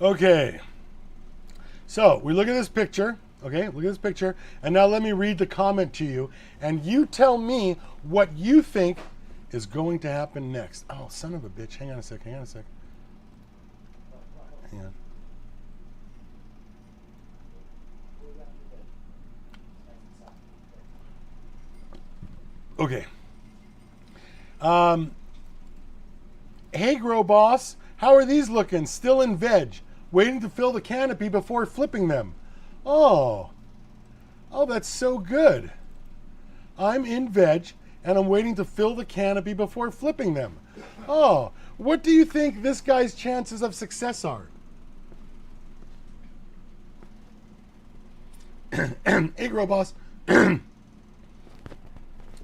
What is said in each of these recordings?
Okay. So we look at this picture. Okay, look at this picture. And now let me read the comment to you. And you tell me what you think is going to happen next. Oh, son of a bitch. Hang on a sec. Hang on a sec. Hang on. Okay. Hey, Grow Boss. How are these looking? Still in veg. Waiting to fill the canopy before flipping them. Oh. Oh, that's so good. I'm in veg and I'm waiting to fill the canopy before flipping them. Oh. What do you think this guy's chances of success are? Hey, Grow Boss.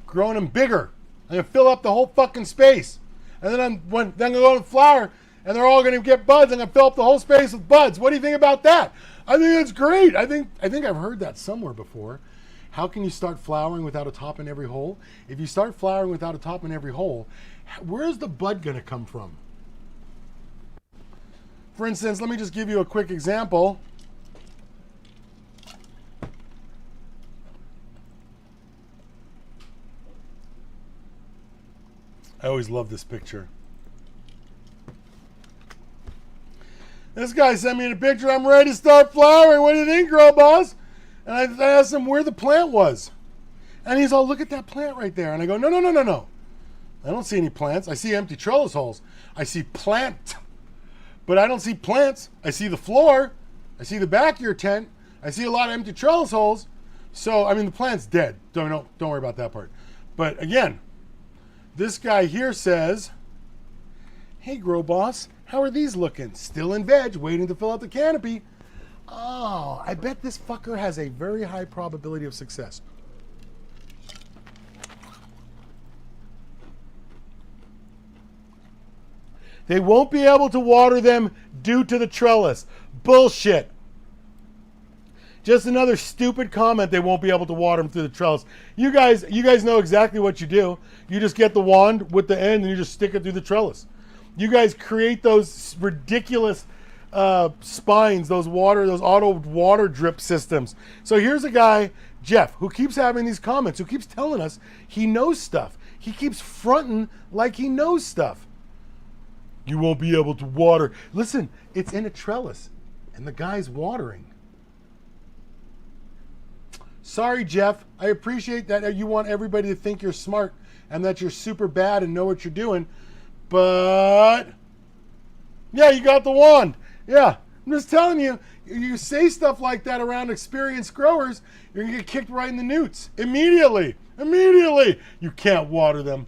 Growing them bigger. I'm gonna fill up the whole fucking space, and then I'm gonna go to flower, and they're all gonna get buds. I'm gonna fill up the whole space with buds. What do you think about that? I think that's great. I think I've heard that somewhere before. How can you start flowering without a top in every hole? If you start flowering without a top in every hole, where's the bud gonna come from? For instance, let me just give you a quick example. I always love this picture. This guy sent me a picture. I'm ready to start flowering. What do you think, Grow Boss? And I asked him where the plant was. And he's all, look at that plant right there. And I go, no, no, no, no, no. I don't see any plants. I see empty trellis holes. I see plant. But I don't see plants. I see the floor. I see the back of your tent. I see a lot of empty trellis holes. So, I mean, the plant's dead. Don't worry about that part. But again, this guy here says, hey, Grow Boss, how are these looking? Still in veg, waiting to fill out the canopy. Oh, I bet this fucker has a very high probability of success. They won't be able to water them due to the trellis. Bullshit. Just another stupid comment. They won't be able to water them through the trellis. You guys know exactly what you do. You just get the wand with the end and you just stick it through the trellis. You guys create those ridiculous spines, those auto water drip systems. So here's a guy, Jeff, who keeps having these comments, who keeps telling us he knows stuff. He keeps fronting like he knows stuff. You won't be able to water. Listen, it's in a trellis and the guy's watering. Sorry, Jeff. I appreciate that you want everybody to think you're smart and that you're super bad and know what you're doing. But, yeah, you got the wand. Yeah, I'm just telling you, you say stuff like that around experienced growers, you're going to get kicked right in the newts. Immediately. Immediately. You can't water them.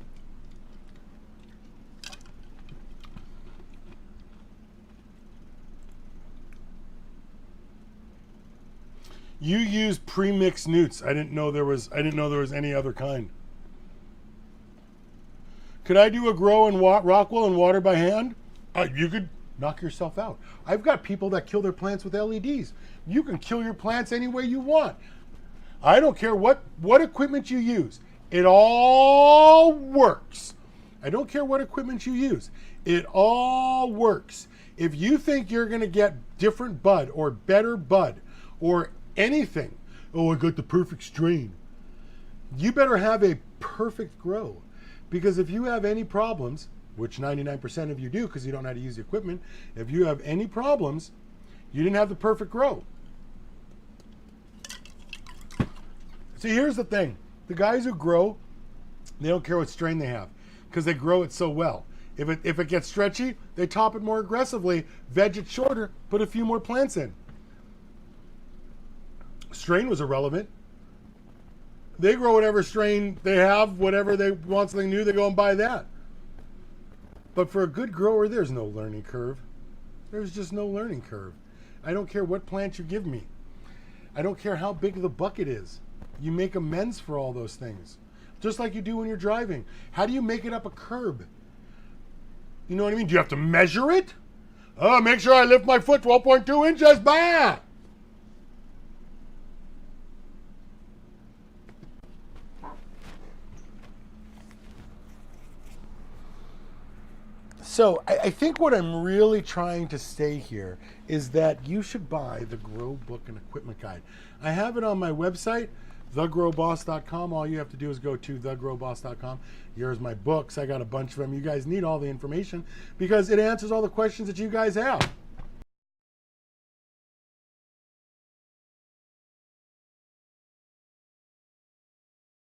You use pre-mixed newts. I didn't know there was any other kind. Could I do a grow in Rockwell and water by hand? You could knock yourself out. I've got people that kill their plants with LEDs. You can kill your plants any way you want. I don't care what equipment you use. It all works. I don't care what equipment you use. It all works. If you think you're going to get different bud or better bud or anything, oh, I got the perfect strain, you better have a perfect grow. Because if you have any problems, which 99% of you do because you don't know how to use the equipment, if you have any problems, you didn't have the perfect grow. See, here's the thing. The guys who grow, they don't care what strain they have because they grow it so well. If it gets stretchy, they top it more aggressively, veg it shorter, put a few more plants in. Strain was irrelevant. They grow whatever strain they have, whatever they want something new, they go and buy that. But for a good grower, there's no learning curve. There's just no learning curve. I don't care what plant you give me. I don't care how big the bucket is. You make amends for all those things. Just like you do when you're driving. How do you make it up a curb? You know what I mean? Do you have to measure it? Oh, make sure I lift my foot 12.2 inches. Bah! So I think what I'm really trying to say here is that you should buy the Grow Book and Equipment Guide. I have it on my website, thegrowboss.com. All you have to do is go to thegrowboss.com. Here's my books. I got a bunch of them. You guys need all the information because it answers all the questions that you guys have.